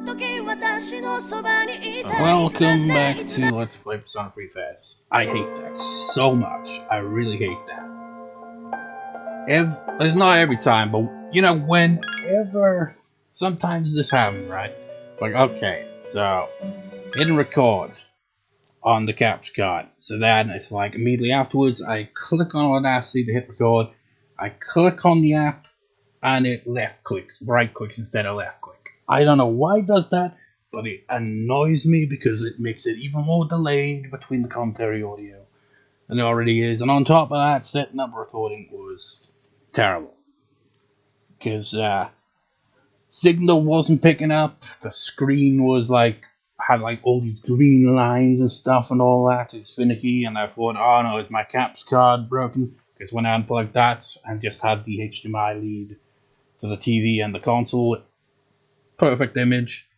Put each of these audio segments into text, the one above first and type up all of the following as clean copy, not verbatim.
Welcome back to Let's Play Persona 3 FES. I hate that so much. I really hate that. It's not every time, but you know, whenever, sometimes this happens, right? It's like, okay, so hit and record on the capture card. So then it's like immediately afterwards, I click on Audacity to hit record. I click on the app, and it right clicks instead of left click. I don't know why it does that, but it annoys me because it makes it even more delayed between the commentary audio than it already is. And on top of that, setting up recording was terrible because signal wasn't picking up. The screen was had all these green lines and stuff and all that. It's finicky, and I thought, oh no, is my caps card broken? Because when I unplugged that and just had the HDMI lead to the TV and the console, perfect image.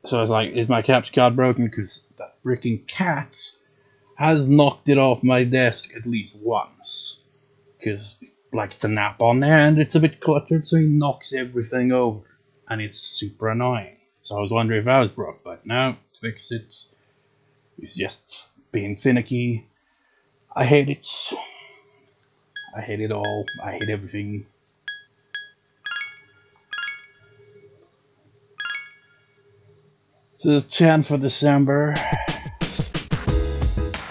So I was like, is my capture card broken? Because that freaking cat has knocked it off my desk at least once. Because it likes to nap on there and it's a bit cluttered, so he knocks everything over. And it's super annoying. So I was wondering if I was broke, but no, fixed it. It's just being finicky. I hate it. I hate it all. I hate everything. So it's 10th of December,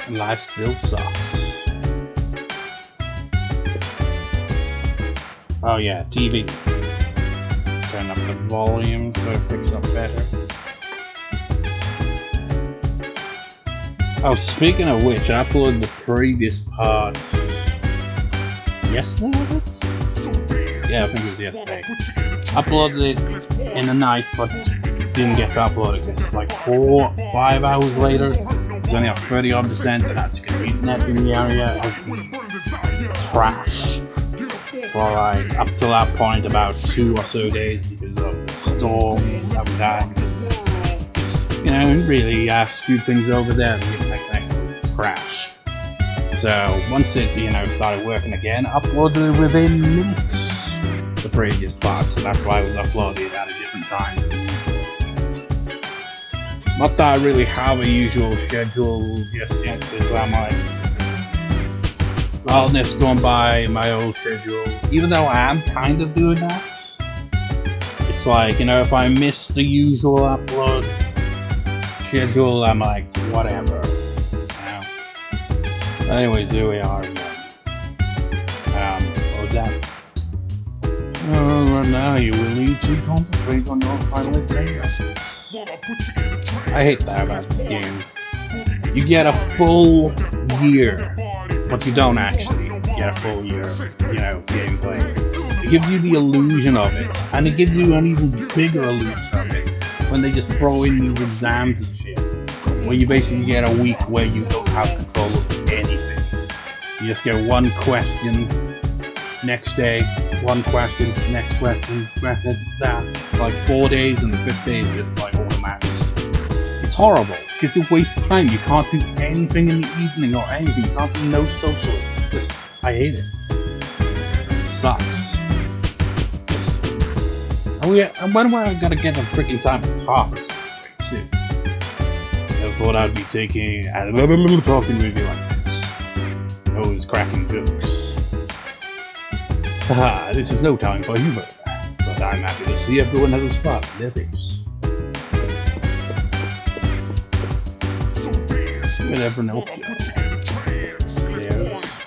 and life still sucks. Oh yeah, TV. Turn up the volume so it picks up better. Oh, speaking of which, I uploaded the previous parts yesterday, was it? Yeah, I think it was yesterday. Uploaded it in the night, but didn't get to upload it because like 4-5 hours later, it's only at 30%, and that's because the internet in the area has been trash for like up till that point about 2 or so days because of the storm that we had. You know, really screwed things over there. The internet connection was trash. So once it, started working again, uploaded it within minutes. The previous part, so that's why it was uploaded at a different time. Not that I really have a usual schedule just yet, because I'm like, well, this going by my old schedule. Even though I am kind of doing that, it's like, if I miss the usual upload schedule, I'm like, whatever. Anyways, here we are again. What was that? Right now you will need to concentrate on your final exams. I hate that about this game. You get a full year, but you don't actually get a full year of, gameplay. It gives you the illusion of it, and it gives you an even bigger illusion of it when they just throw in these exams and shit, where you basically get a week where you don't have control of anything. You just get one question, next day, one question, next question, that. Like 4 days, and the 5th day is just like automatic. It's horrible, because it wastes time. You can't do anything in the evening or anything. You can't do no social. It's just, I hate it. It sucks. Oh yeah, and when am I gonna get a freaking time to talk or something? Seriously. I thought I'd be taking a talking movie like this. Those cracking jokes. Haha, this is no time for humor, but I'm happy to see everyone has a spot in their face. Where'd everyone else go? Stairs.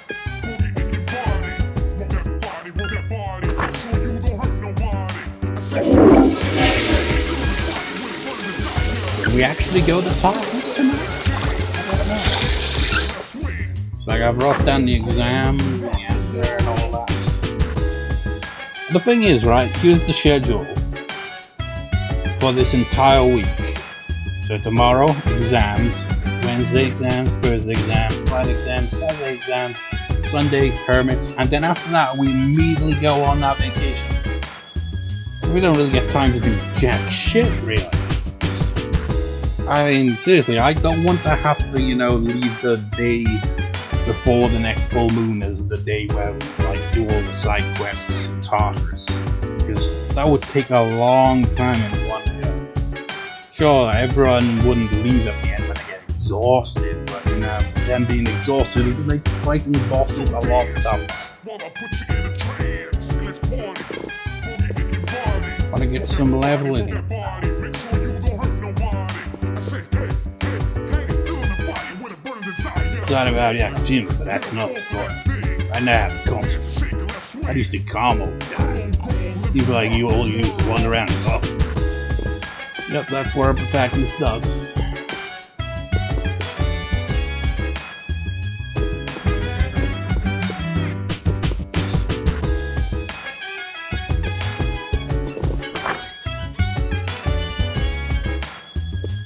Did we actually go to top this tonight? I don't know. It's like I wrote down the exam, the answer, and all that. The thing is, right, here's the schedule for this entire week. So tomorrow, exams, Wednesday exams, Thursday exams, Friday exams, Saturday exams, Sunday, hermit, and then after that we immediately go on that vacation. So we don't really get time to do jack shit, really. I mean, seriously, I don't want to have to, leave the day before the next full moon as the day where we do all the side quests and talkers, because that would take a long time in one go. Sure, everyone wouldn't leave at the end when they get exhausted, but you know, them being exhausted would make fighting bosses a lot tougher. Wanna get some level in it. It's not about Yakushima, but that's another story. Right now, the concentrate. I used to calm all the time. Seems like you all use to run around and talk. Yep, that's where our protagonist does.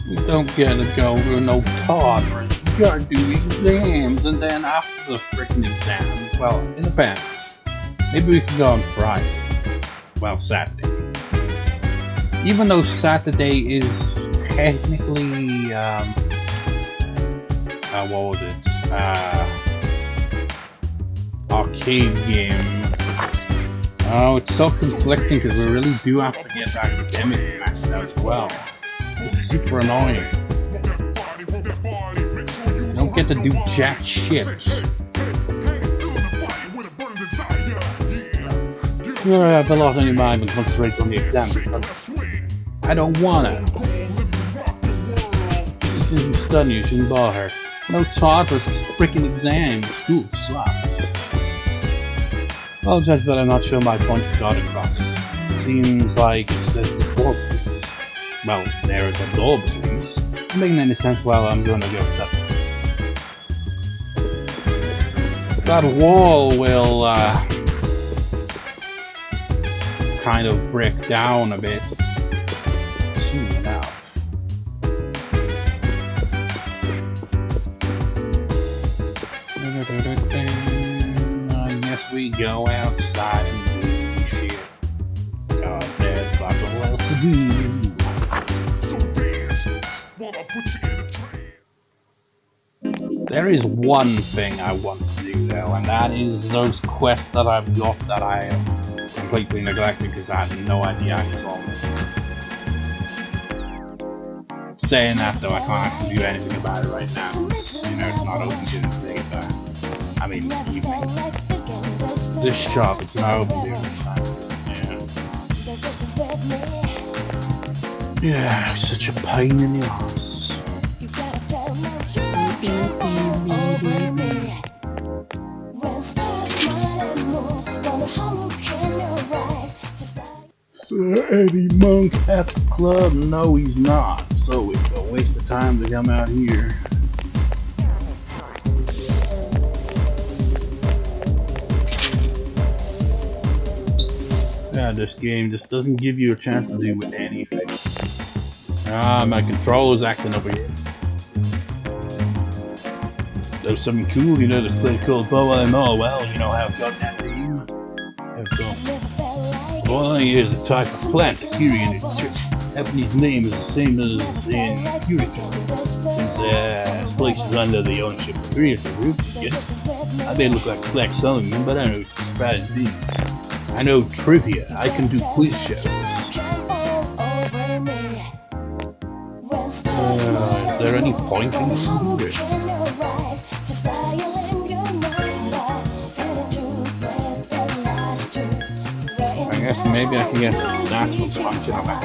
We don't get to go to no toddlers. We gotta do exams, and then after the freaking exams, well, it depends. Maybe we can go on Friday. Well, Saturday. Even though Saturday is technically, what was it? Arcade game. Oh, it's so conflicting because we really do have to get academics maxed out as well. It's just super annoying. You don't get to do jack shit. You have a lot on your mind and concentrate on the exam because I don't wanna. Since you study, you shouldn't bother. No toddlers, freaking exams. School sucks. Well, Judge, but I'm not sure my point got across. It seems like there's this wall between us. Well, there is a door between us. It doesn't make any sense. Well, I'm gonna go study. That wall will, kind of break down a bit soon enough. I guess we go outside and do shit. Cause there's quite a lot else to do. There is one thing I want to do though, and that is those quests that I've got that I have completely neglected because I had no idea I was on it. Saying that though, I can't actually do anything about it right now. It's, you know, it's not open during the daytime. I mean, evening. This shop, it's not open during this time. Yeah, such a pain in the ass. Sir Eddie Monk at the club? No, he's not. So it's a waste of time to come out here. Yeah, this game just doesn't give you a chance to do anything. Ah, my controller's acting up again. There's something cool, you know, this place called MMO. Well, you know how it got that name? Well, here's a type of plant, Kiri, and its Japanese name is the same as in Kirito. Since this place is under the ownership of Kirito Group, I may look like Slack selling them, but I know some surprising things. I know trivia, I can do quiz shows. Is there any point in here? I guess maybe I can get stats from punching on that.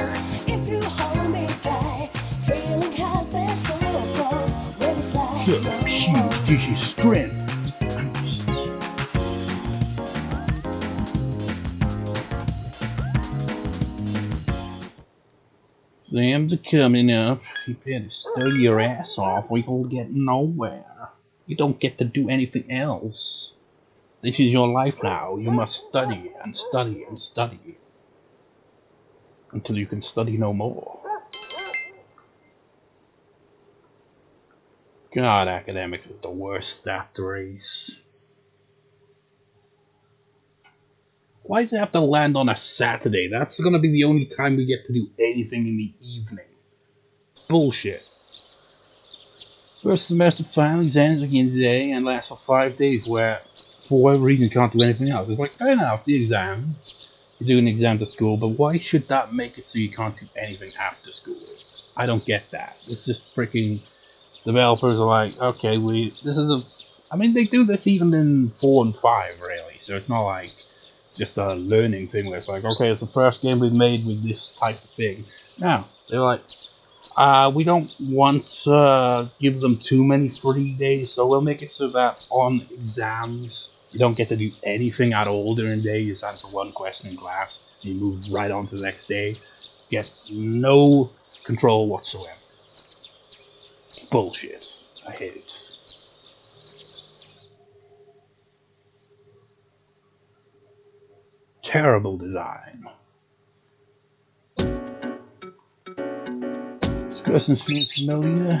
Huge, gives you strength. Exams are coming up. You better study your ass off or you'll get nowhere. You don't get to do anything else. This is your life now. You must study and study and study. Until you can study no more. God, academics is the worst stat race. Why does it have to land on a Saturday? That's gonna be the only time we get to do anything in the evening. It's bullshit. First semester finally ends again today and lasts for 5 days where, for whatever reason, you can't do anything else. It's like, fair enough, the exams. You do an exam to school, but why should that make it so you can't do anything after school? I don't get that. It's just freaking developers are like, okay, this is a. I mean, they do this even in 4 and 5, really. So it's not like just a learning thing where it's like, okay, it's the first game we've made with this type of thing. No, they're like, we don't want to give them too many free days, so we'll make it so that on exams you don't get to do anything at all during the day. You just answer one question in class, and you move right on to the next day. Get no control whatsoever. Bullshit. I hate it. Terrible design. This question seems familiar.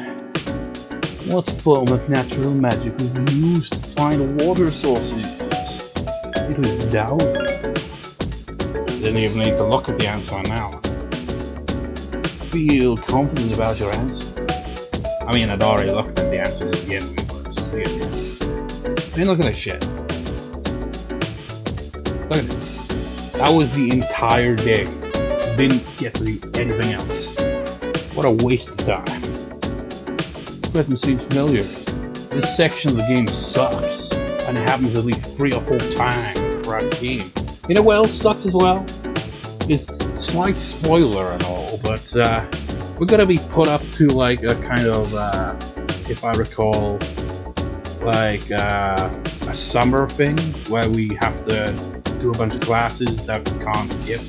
What form of natural magic was used to find water sources? It was dowsing. Didn't even need to look at the answer now. Feel confident about your answer. I mean, I'd already looked at the answers at the end of it, but it's clear. I mean, look at that shit. Look at it. That was the entire day. Didn't get to do anything else. What a waste of time. This question seems familiar. This section of the game sucks, and it happens at least 3 or 4 times throughout the game. You know what else sucks as well? Is slight spoiler and all, but we're gonna be put up to like a kind of, if I recall, like a summer thing where we have to do a bunch of classes that we can't skip,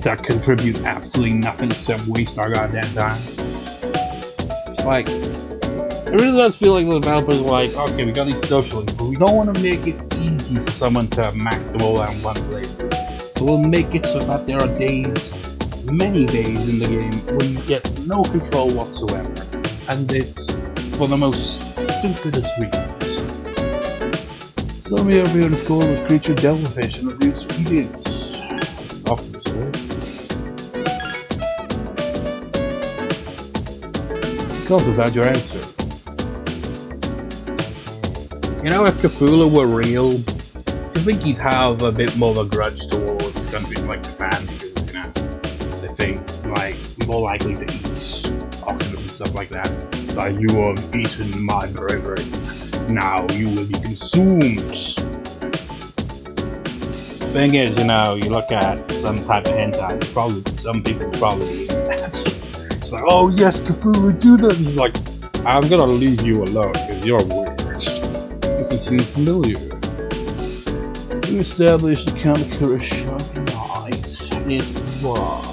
that contribute absolutely nothing except waste our goddamn time. It's like, it really does feel like the developers are like, okay, we got these social links, but we don't want to make it easy for someone to max them all out in one playthrough. So we'll make it so that there are days, many days in the game where you get no control whatsoever, and it's for the most stupidest reasons. Some of your in school was creature devilfish and abuse obedience. It's often the story. Because about your answer. You know, if Cthulhu were real, I think he'd have a bit more of a grudge towards countries like Japan because, you know, they think, like, more likely to eat octopus and stuff like that. It's like, you have eaten my bravery, now you will be consumed. Thing is, you know, you look at some type of hentai, probably some people probably eat that. It's like, oh yes, Cthulhu, do this. He's like, I'm gonna leave you alone because you're weird. This seems familiar. We established a Kamakura Shogun night. It was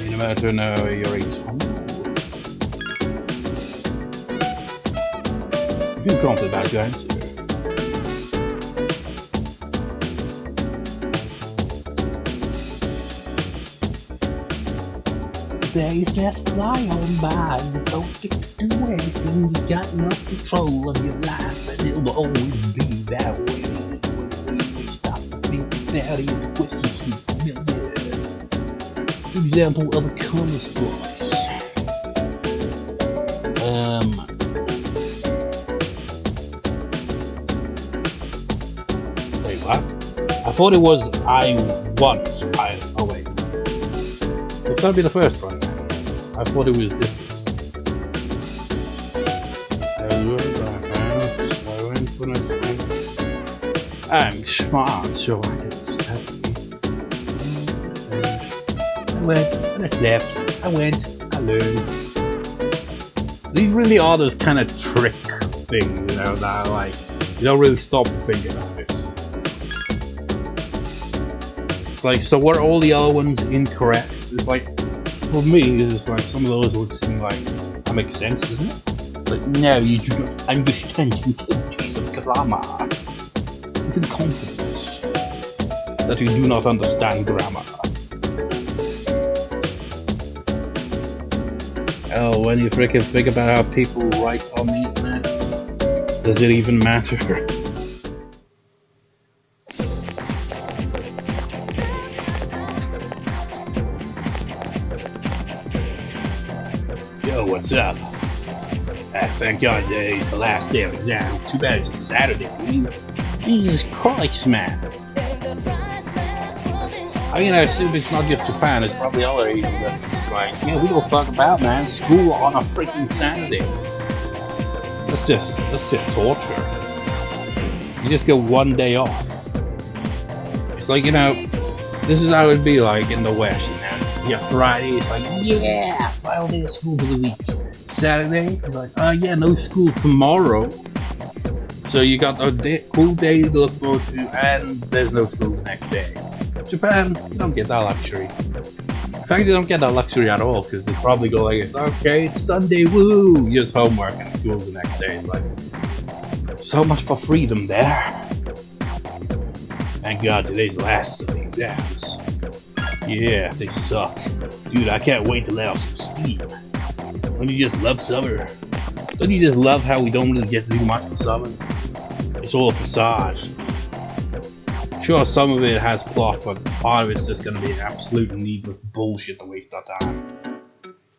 in a matter now you're a tool. Feel confident about your answer. Days just fly on by, you don't get to do anything, you got no control of your life, and it will always be that way. When we stop to think about it, the question seems familiar. For example, of the Commerce Boys. Wait, what? I thought it was I want. Oh wait. It's gotta be the first one. I thought it was this. I'm smart, so I didn't study. I went, and I slept. I went, I learned. These really are those kind of trick things, you know, that are like, you don't really stop to think about this. It's like, so were all the other ones incorrect? It's like, for me, it's like some of those would seem like that makes sense, doesn't it? But no, you do not understand the intelligence of grammar. It's in confidence that you do not understand grammar. Oh, when you freaking think about how people write on the internet, does it even matter? Yo, what's up? Thank God it's the last day of exams. Too bad it's a Saturday. Jesus Christ, man. I mean, I assume it's not just Japan, it's probably other Asian countries. It's like, yeah, we don't fuck about, man. School on a freaking Saturday. That's just torture. You just get one day off. It's like, you know, this is how it'd be like in the West, you know. Yeah, Friday, it's like, yeah, final day of school for the week. Saturday, it's like, oh yeah, no school tomorrow. So you got a cool day to look forward to, and there's no school the next day. Japan, you don't get that luxury. In fact, you don't get that luxury at all, because they probably go like this, okay, it's Sunday, woo! Just homework and school the next day. It's like, so much for freedom there. Thank God today's the last of the exams. Yeah, they suck. Dude, I can't wait to let off some steam. Don't you just love summer? Don't you just love how we don't really get to do much for summer? It's all a facade. Sure, some of it has plot, but part of it's just gonna be absolute needless bullshit to waste our time.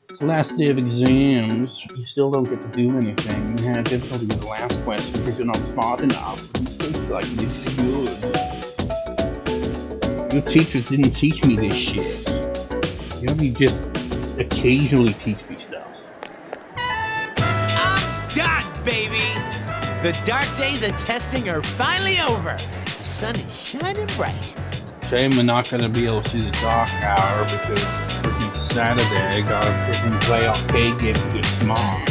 It's the last day of exams. You still don't get to do anything. You had difficulty with the last question because you're not smart enough. You still feel like you did good. Your teachers didn't teach me this shit. You know, you just occasionally teach me stuff. I'm done, baby! The dark days of testing are finally over. The sun is shining bright. Shame we're not gonna be able to see the dark hour because freaking Saturday I gotta freaking play arcade games to get smart.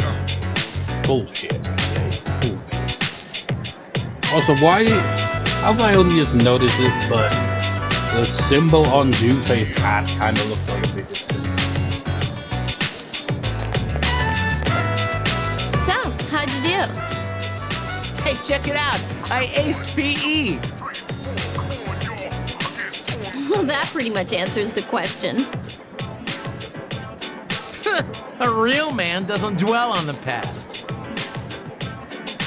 Bullshit, I say. It's bullshit. Also, have I only just noticed this, but the symbol on Junpei's hat kind of looks like a fidget spinner. So, how'd you do? Hey, check it out! I aced PE! Well, that pretty much answers the question. A real man doesn't dwell on the past.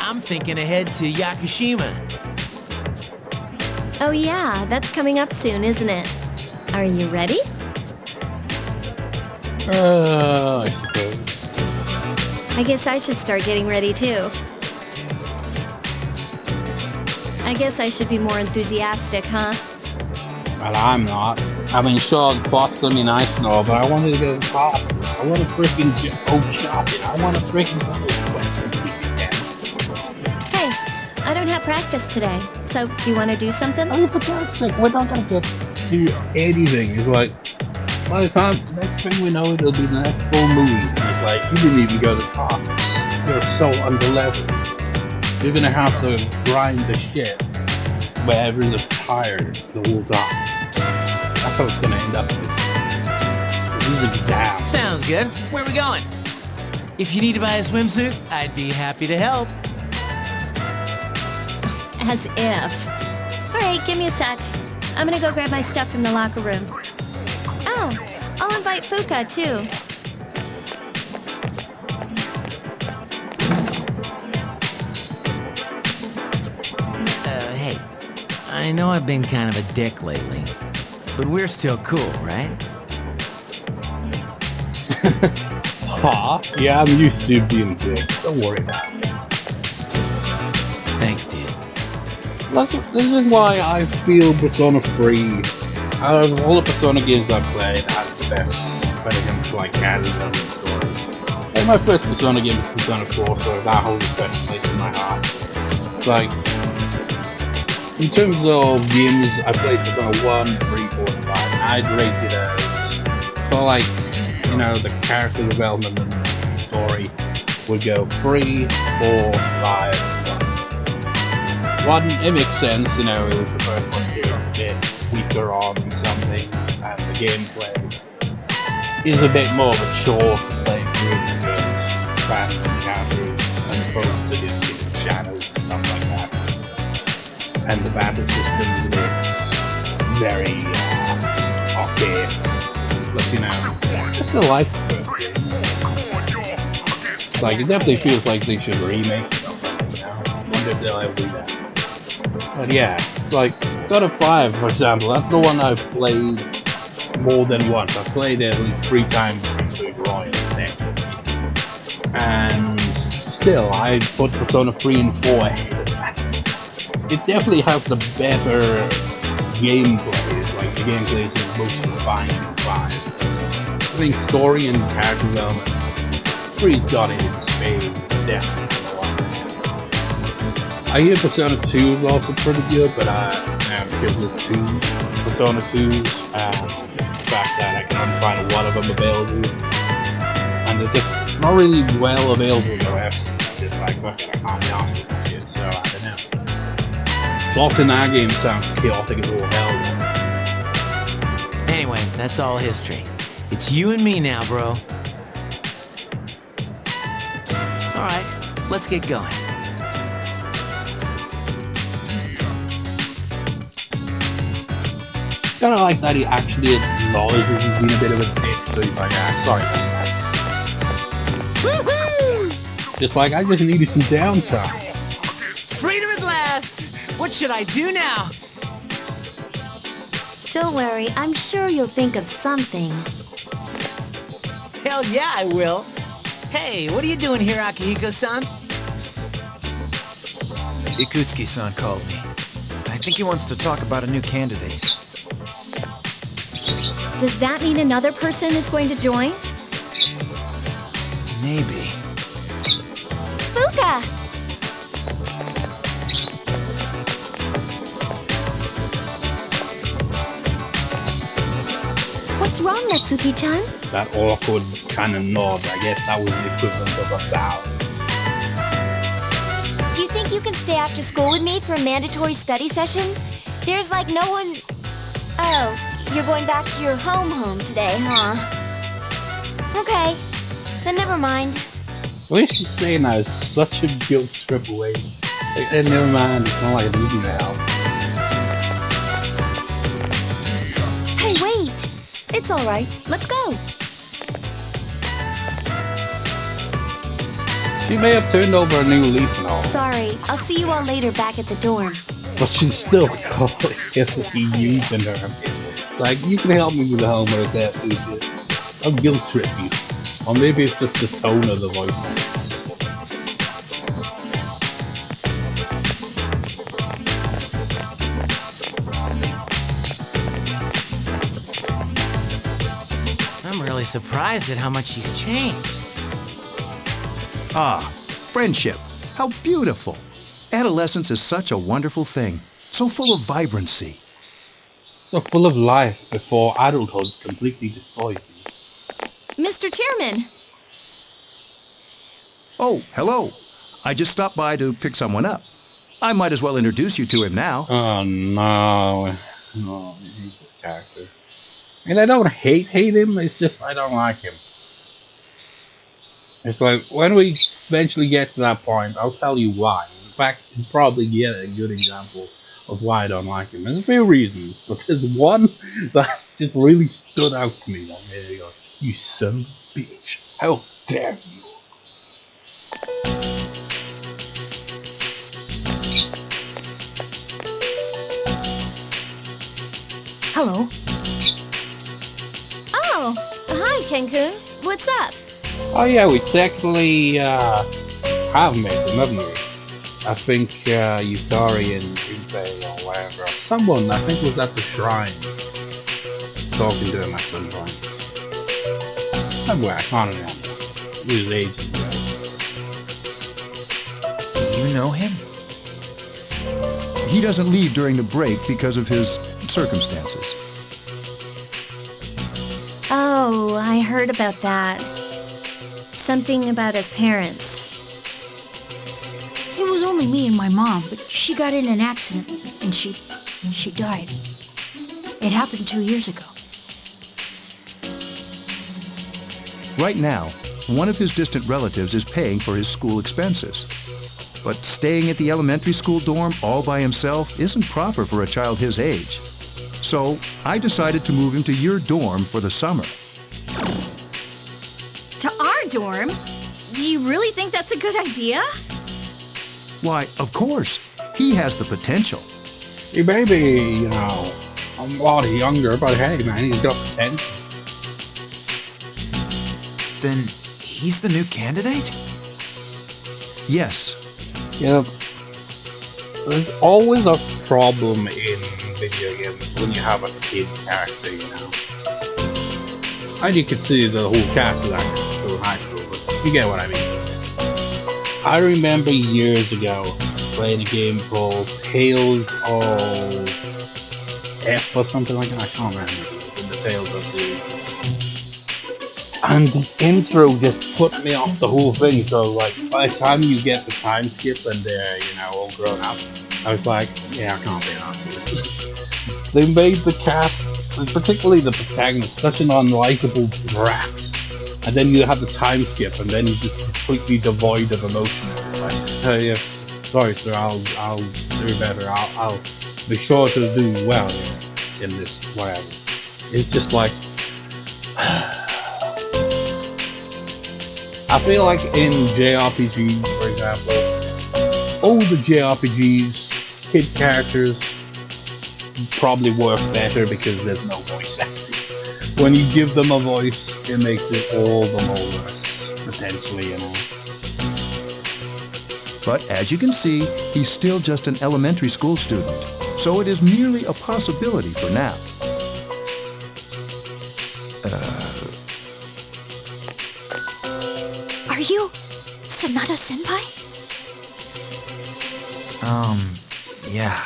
I'm thinking ahead to Yakushima. Oh yeah, that's coming up soon, isn't it? Are you ready? I suppose. I guess I should start getting ready too. I guess I should be more enthusiastic, huh? Well, I'm not. I mean, sure, the plot's gonna be nice and all, but I wanted to go to Papa's. I want to freaking go shopping. I want to freaking go to this quest completely again. Hey, I don't have practice today, so do you want to do something? I mean, for God's sake, we're not gonna get to do anything. It's like, by the time, next thing we know, it'll be the next full moon. It's like, you didn't even go to Papa's. You're so underleveled. You're gonna have to grind the shit where everyone's just tired the whole time. That's how it's gonna end up in this these exams. Sounds good. Where are we going? If you need to buy a swimsuit, I'd be happy to help. As if. Alright, give me a sec. I'm gonna go grab my stuff from the locker room. Oh, I'll invite Fuuka too. Hey, I know I've been kind of a dick lately, but we're still cool, right? Huh? Yeah, I'm used to being big. Don't worry about it. Thanks, dude. This is why I feel Persona 3, out of all the Persona games I've played, had the best when it comes to like character and story. Like my first Persona game was Persona 4, so that holds a special place in my heart. It's like, in terms of games, I played Persona 1, 3, 4, and 5, and I'd rate it as, for like, you know, the character development and the story would go 3, 4, 5, 1. It makes sense, you know, it was the first one, so it's a bit weaker on some things, and the gameplay is a bit more mature to play through because random encounters as opposed to just hidden shadows and stuff like that. And the battle system looks very arcade, but you know, I still like the first game. It's like, it definitely feels like they should remake it or something, you know? I wonder if they'll ever do that. But yeah, it's like, Persona 5, for example, that's the one I've played more than once. I've played it at least 3 times including Roy and still, I put Persona 3 and 4 ahead of that. It definitely has the better gameplay. It's like, the gameplay is most refined in 5. I think story and character development, 3's got it in spades, definitely. I hear Persona 2 is also pretty good, but because there's 2 Persona 2s, and the fact that I can only find one of them available, and they're just not really well available though. It's just like, I can't be asked for that shit, so I don't know. Plot in that game sounds chaotic as all hell. Anyway, that's all history. It's you and me now, bro. Alright, let's get going. Kinda like that he actually acknowledges he's been a bit of a dick, so he's like, sorry about that. Woohoo! Just like, I just needed some downtime. Freedom at last! What should I do now? Don't worry, I'm sure you'll think of something. Hell yeah, I will. Hey, what are you doing here, Akihiko-san? Ikutsuki-san called me. I think he wants to talk about a new candidate. Does that mean another person is going to join? Maybe. Fuuka! What's wrong, Natsuki-chan? That awkward kind of nod, I guess that was the equivalent of a bow. Do you think you can stay after school with me for a mandatory study session? There's like no one... Oh, you're going back to your home today, huh? Okay, then never mind. The way she's saying that is such a guilt trip away. Like, never mind, it's not like I need you now. Hey, wait! It's alright, let's go! She may have turned over a new leaf and all, Sorry, I'll see you all later back at the dorm. but she's still heavily using her. Like, you can help me with the homework that I'll guilt trip you. Or maybe it's just the tone of the voice actors. I'm really surprised at how much she's changed. Ah, friendship. How beautiful. Adolescence is such a wonderful thing. So full of vibrancy. So full of life before adulthood completely destroys you. Mr. Chairman! Oh, hello. I just stopped by to pick someone up. I might as well introduce you to him now. Oh no. Oh, I hate this character. And I don't hate him, it's just I don't like him. It's like, when we eventually get to that point, I'll tell you why. In fact, you'll probably get a good example of why I don't like him. There's a few reasons, but there's one that just really stood out to me. Like, there you go. You son of a bitch. How dare you? Hello. Oh, hi, Ken-kun. What's up? Oh yeah, we technically have met him, haven't we? I think Yukari and Junpei or whatever, someone I think was at the shrine talking to him at some point. Somewhere, I can't remember. It was ages ago. Do you know him? He doesn't leave during the break because of his circumstances. Oh, I heard about that. Something about his parents. It was only me and my mom, but she got in an accident and she died. It happened 2 years ago. Right now, one of his distant relatives is paying for his school expenses. But staying at the elementary school dorm all by himself isn't proper for a child his age. So I decided to move him to your dorm for the summer. To our dorm? Do you really think that's a good idea? Why, of course, he has the potential. He may be, you know, a lot younger, but hey man, he's got potential. Then he's the new candidate? Yes, Yeah. There's always a problem in video games when you have a kid character, you know. And you can see the whole cast is actually still in high school, but you get what I mean. I remember years ago playing a game called Tales of F or something like that. I can't remember. It was in the Tales of series. And the intro just put me off the whole thing. So like, by the time you get the time skip and they're, you know, all grown up, I was like, yeah, I can't be honest with this. They made the cast, particularly the protagonist, such an unlikable brat. And then you have the time skip, and then you're just completely devoid of emotion. It's like, oh yes, sorry sir, I'll do better. I'll be sure to do well in this whatever. It's just like, I feel like in JRPGs, for example, all the JRPGs, kid characters probably work better because there's no voice acting. When you give them a voice, it makes it all the more worse, potentially, you know. But as you can see, he's still just an elementary school student, so it is merely a possibility for now. Are you Sonata Senpai? Yeah.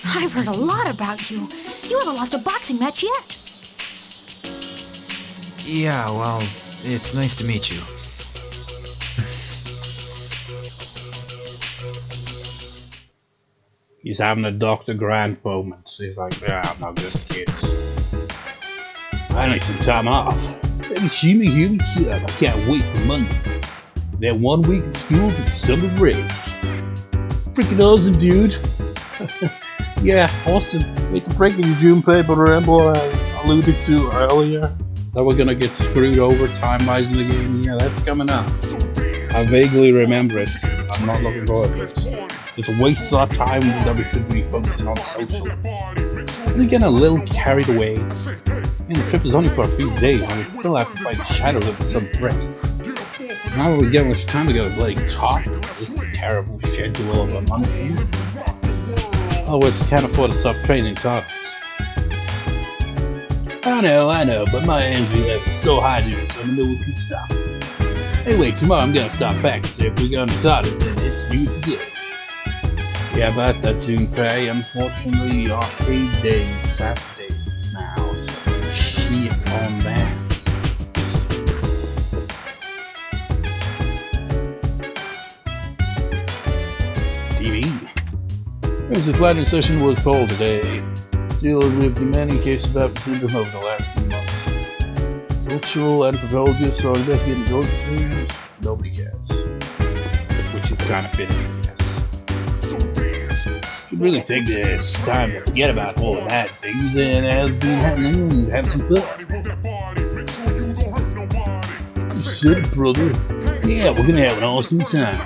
I've heard a lot about you. You haven't lost a boxing match yet. Yeah, well, it's nice to meet you. He's having a Dr. Grant moment. He's like, yeah, I'm not good at kids. I need some time off. Yakushima, here we come. I can't wait for Monday. That 1 week at school to the summer break. Freaking awesome, dude. Yeah, awesome. Hate to break it, Junpei, but remember what I alluded to earlier? That we're gonna get screwed over time-wise in the game? Yeah, that's coming up. I vaguely remember it. I'm not looking forward to it. Just waste our time that we could be focusing on socials. We're getting a little carried away. And the trip is only for a few days, and we still have to fight shadows of the summer break. Now that we get much time to go to bloody talk about this terrible schedule of a month. Otherwise, we can't afford to stop training targets. I know, but my energy level is so high during the summer that we can stop. Anyway, tomorrow I'm gonna stop packing, so if we're going to Tartarus, then it's due today. Yeah, about that, Junpei. Unfortunately, arcade days, Saturdays now, so shit on that. TV. The planning session was called today. Still, with the many cases about syndrome over the last few months. Cultural anthropologists are investigating those experiences. Nobody cares. Which is kind of fitting, I guess. Should really take this time to forget about all the bad things that have been happening and have some fun. Shut up, brother. Yeah, we're gonna have an awesome time.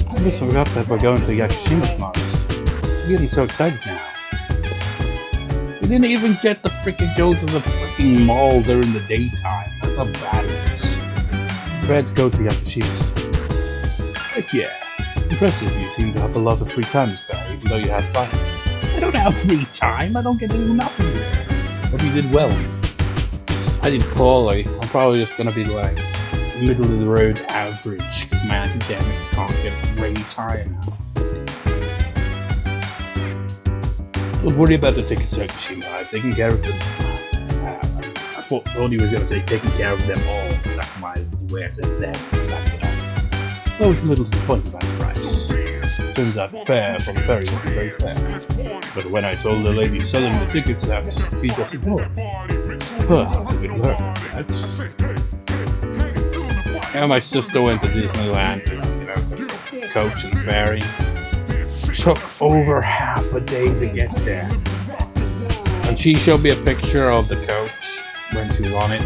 I just forgot that we're going to Yakushima tomorrow. I'm getting so excited now. We didn't even get to freaking go to the freaking mall during the daytime. That's how bad it is. I'm glad to go to Yakushima. Heck yeah. Impressive, you seem to have a lot of free time to spare, even though you had finals. I don't have free time, I don't get to do nothing there. But you did well. I did poorly. I'm probably just gonna be like middle of the road average because my academics can't get raised high enough. Don't worry about the tickets to Yakushima. I've taken care of them. I thought he was gonna say taking care of them all. That's the way I said them. I was a little disappointed by the price. Turns out fare from the ferry wasn't very fair. But when I told the lady selling the tickets that she just ignored me. That's a bit hurt, right? Yeah, my sister went to Disneyland, you know, to coach and ferry. Took over half a day to get there. And she showed me a picture of the coach when she was on it.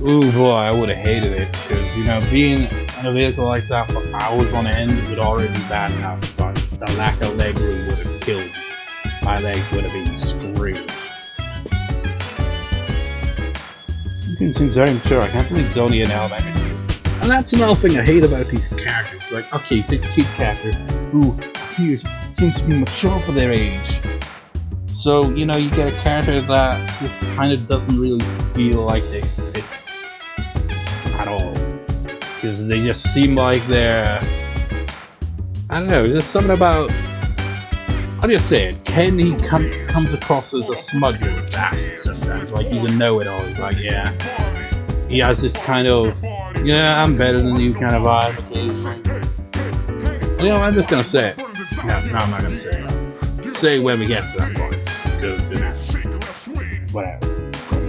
Ooh boy, I would have hated it, because, you know, being in a vehicle like that for hours on end would already be bad enough, but the lack of leg room would have killed me. My legs would have been screwed. It seems very mature. I can't believe it's only in elementary school. And that's another thing I hate about these characters. Like, okay, pick a kid character who seems to be mature for their age. So, you know, you get a character that just kind of doesn't really feel like they fit at all. Because they just seem like they're... I don't know, there's something about... I'll just say it, Ken, he comes across as a smuggler bastard sometimes. Like, he's a know-it-all. He's like, yeah. He has this kind of, yeah, I'm better than you kind of vibe occasionally. You know, I'm just gonna say it. No, I'm not gonna say it. Say it when we get to that point. Because, you know, whatever.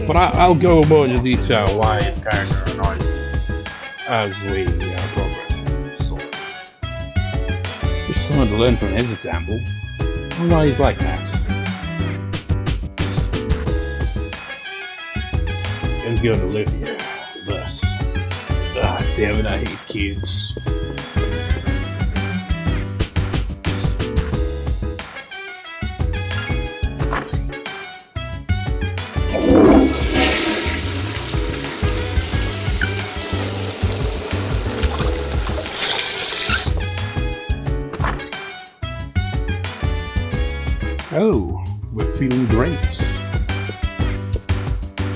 But I'll go more into detail why his character annoys me as we progress through the story. Just someone to learn from his example. Why he's like that. Ken's going to live here. Thus. Ah, damn it, I hate kids. Oh, we're feeling great.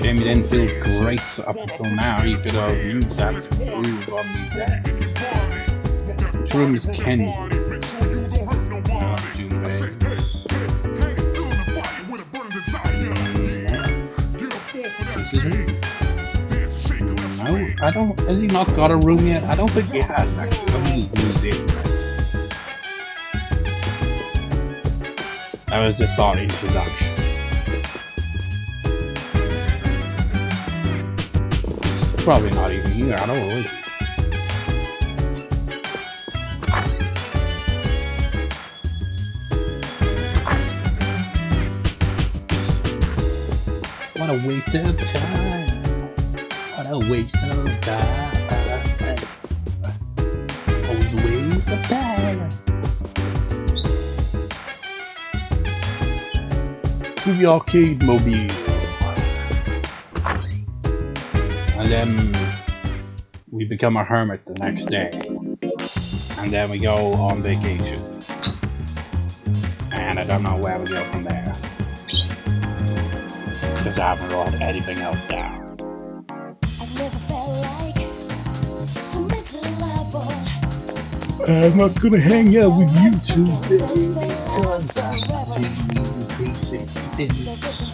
Jamie didn't feel great up until now. You could have used that to improve on the decks. Which room is Ken's room? Junpei's. Is this it? No, I don't. Has he not got a room yet? I don't think he has actually. I think he's moved in. That was just our introduction. Probably not even here at all, is he? What a waste of time. What a waste of time. Always a waste of time. To the arcade mobile. And then we become a hermit the next day. And then we go on vacation. And I don't know where we go from there. Because I haven't wrote anything else down. I'm not gonna hang out with you today because I'm too basic things.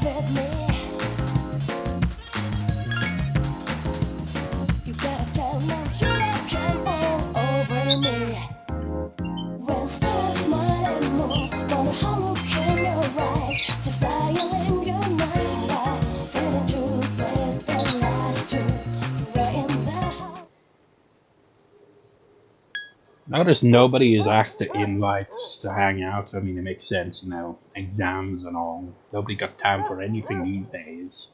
Notice nobody is asked to invite to hang out. I mean, it makes sense, you know, exams and all. Nobody got time for anything these days.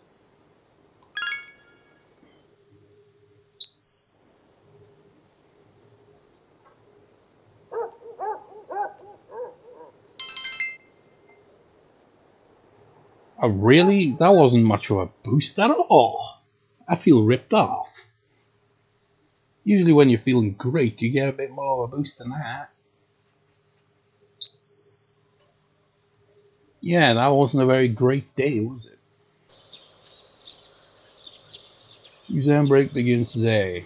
Oh, really? That wasn't much of a boost at all. I feel ripped off. Usually when you're feeling great, you get a bit more of a boost than that. Yeah, that wasn't a very great day, was it? Exam break begins today.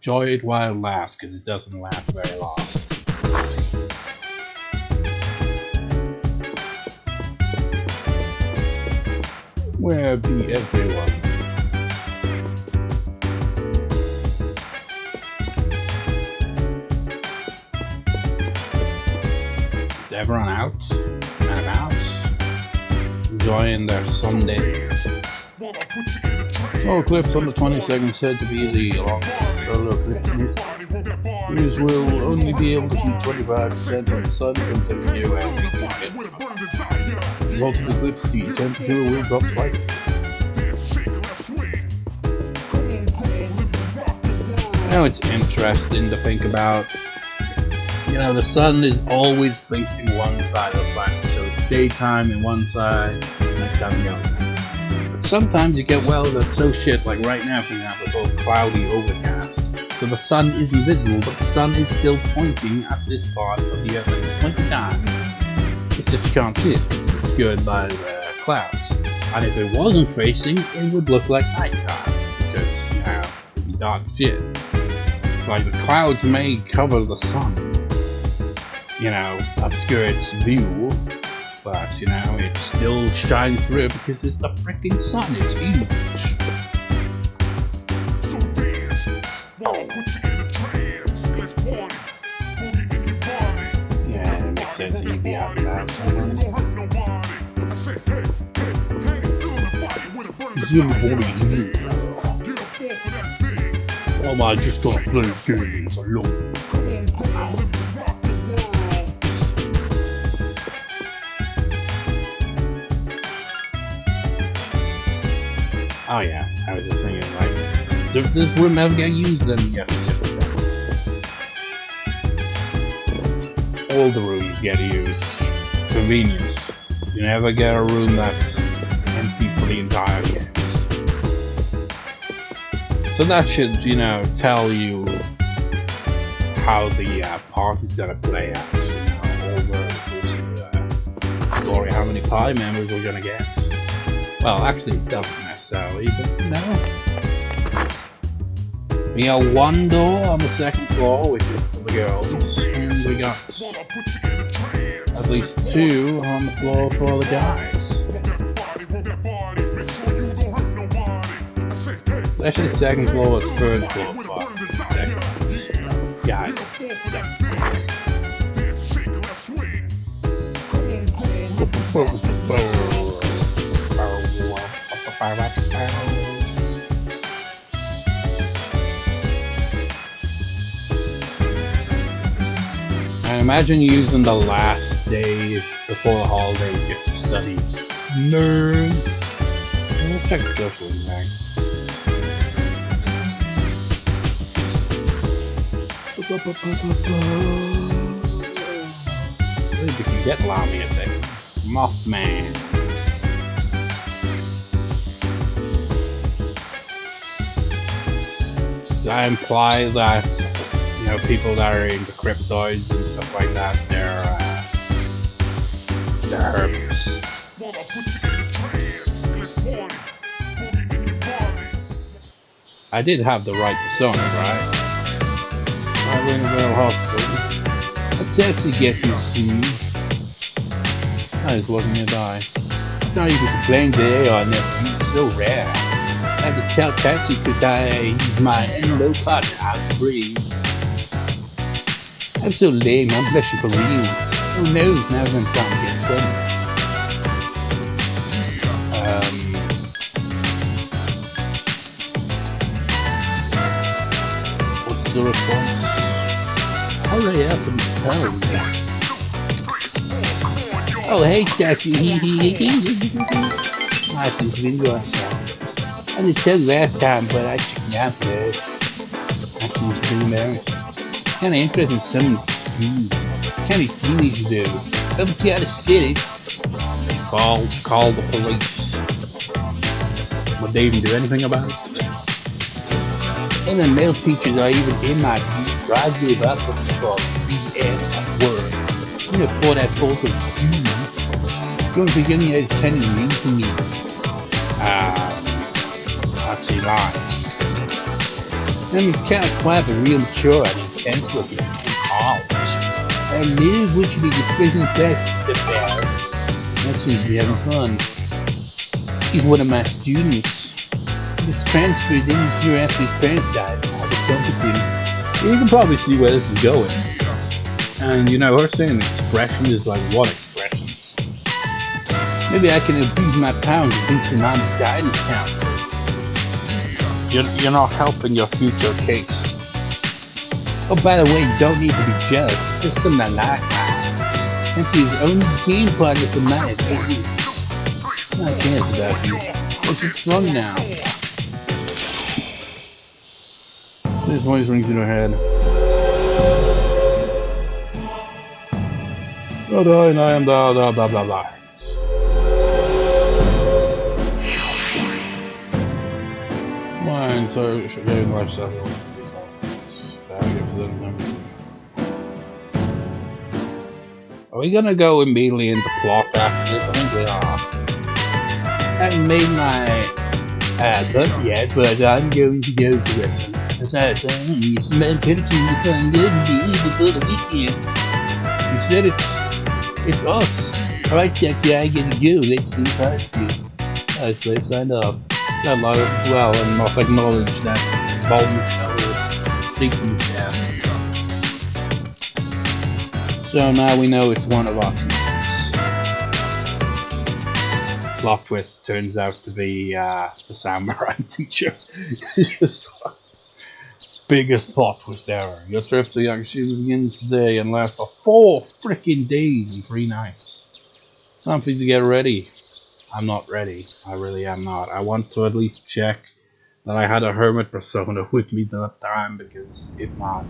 Enjoy it while it lasts, because it doesn't last very long. Where be everyone? Is everyone out and about, enjoying their Sunday? Solar eclipse on the 22nd said to be the longest solar eclipse in history. Viewers will only be able to see 25% of the sun from Tokyo and Yakushima. As a result of the eclipse, the temperature will drop slightly. Now it's interesting to think about. You know, the sun is always facing one side of the planet, so it's daytime in one side, nighttime in the other. But sometimes you get weather that's so shit, like right now, for example, it's all cloudy, overcast. So the sun isn't visible, but the sun is still pointing at this part of the earth. It's pointing down. It's just you can't see it because it's obscured by the clouds. And if it wasn't facing, it would look like nighttime because, you know, it'd be dark shit. It's like the clouds may cover the sun, you know, obscure its view, but, you know, it still shines through because it's the freaking sun. It's huge. Yeah, it makes sense. You'd be out loud somewhere. Oh, I just gotta play games alone. Oh yeah, I was just thinking, like, does this room ever get used? Then yes, it does. All the rooms get used. Convenience. You never get a room that's empty for the entire game. So that should, you know, tell you how the park is gonna play out. You know, over the course of the story, how many party members we're gonna get. Well, actually, it doesn't necessarily, but you know. We got one door on the second floor, which is for the girls, and we got at least two on the floor for the guys. Actually, second floor, it's third floor for second floors. Guys, second floor. I imagine using the last day before the holiday just to study. Nerd. Let's check the social impact. Maybe we can get Lamy a second. Mothman. I imply that, you know, people that are into cryptoids and stuff like that, they're herpes. I did have the right persona, right? I went to the hospital. A Tessie gets you soon. I just wasn't gonna die. Not even complain today on that. It's so rare. I had to tell Patsy because he's my low partner. I'm free. I'm so lame. I'm blushing for reals. Who knows? Now I'm trying to get 20. What's the response? Hurry up and tell me. Oh, hey, Chachi. Nice to meet you. I did tell you last time, but I chickened out for this. I seems to be embarrassed. Kinda interested in someone to school. Kinda teenage do. Over here out of city. Call the police. Would they even do anything about it? And the male teachers are even in my group, so I gave up what they call BS at work. You know, for that photo student. Don't forget me as penny mean to me. That's a lie. I mean, it's kind of quite a real mature and intense looking in college. I live what you be expressing best, Mr. Bear. That seems to be having fun. He's one of my students. He was transferred in this year after his parents died. I was comforting. You can probably see where this is going. And you know, her saying expression is like, what expressions? Maybe I can abuse my powers against an guidance counselor. You're not helping your future case. Oh, by the way, you don't need to be jealous. Just something I like. That's his only game partner for mine at 8 weeks. I cares about you. What's your tongue now? So this voice rings in her head. Oh, and I am blah blah blah blah blah. Mine, so should go in lifestyle. Are we gonna go immediately into plot after this? I think we are. I haven't made my book yet, but I'm going to go to wrestling. Besides, it's my penalty to find good before the weekend. She said it's us. Alright, Taxi, I get to go. Let's do the party. Nice place, signed up. Got a lot of as well, and not acknowledge that boldness that we're speaking about. So now we know it's one of our teachers. Plot twist turns out to be the samurai teacher. Just biggest plot twist ever. Your trip to Yakushima begins today and lasts for 4 freaking days and 3 nights. Something to get ready. I'm not ready. I really am not. I want to at least check that I had a hermit persona with me that time, because if not,